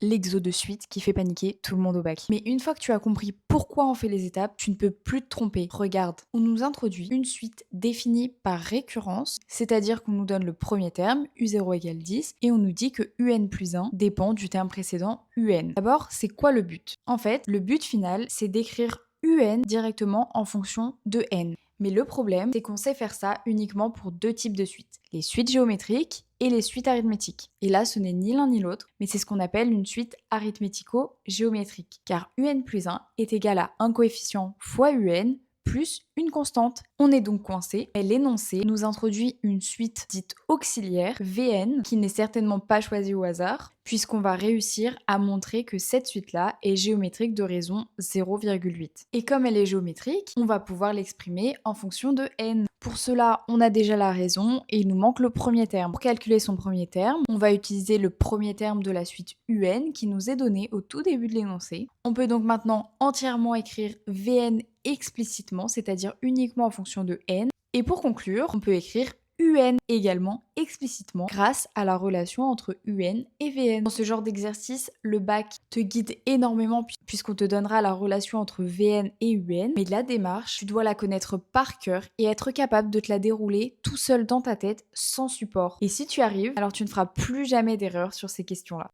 l'exo de suite qui fait paniquer tout le monde au bac. Mais une fois que tu as compris pourquoi on fait les étapes, tu ne peux plus te tromper. Regarde, on nous introduit une suite définie par récurrence, c'est-à-dire qu'on nous donne le premier terme, U0 égale 10, et on nous dit que UN plus 1 dépend du terme précédent, UN. D'abord, c'est quoi le but? En fait, le but final, c'est d'écrire UN directement en fonction de N. Mais le problème, c'est qu'on sait faire ça uniquement pour deux types de suites, les suites géométriques et les suites arithmétiques. Et là, ce n'est ni l'un ni l'autre, mais c'est ce qu'on appelle une suite arithmético-géométrique, car UN plus 1 est égal à un coefficient fois UN plus une constante. On est donc coincé, et l'énoncé nous introduit une suite dite auxiliaire, VN, qui n'est certainement pas choisie au hasard, puisqu'on va réussir à montrer que cette suite-là est géométrique de raison 0,8. Et comme elle est géométrique, on va pouvoir l'exprimer en fonction de n. Pour cela, on a déjà la raison et il nous manque le premier terme. Pour calculer son premier terme, on va utiliser le premier terme de la suite UN qui nous est donné au tout début de l'énoncé. On peut donc maintenant entièrement écrire Vn explicitement, c'est-à-dire uniquement en fonction de n. Et pour conclure, on peut écrire UN également explicitement grâce à la relation entre UN et VN. Dans ce genre d'exercice, le bac te guide énormément puisqu'on te donnera la relation entre VN et UN, mais la démarche, tu dois la connaître par cœur et être capable de te la dérouler tout seul dans ta tête sans support. Et si tu arrives, alors tu ne feras plus jamais d'erreur sur ces questions-là.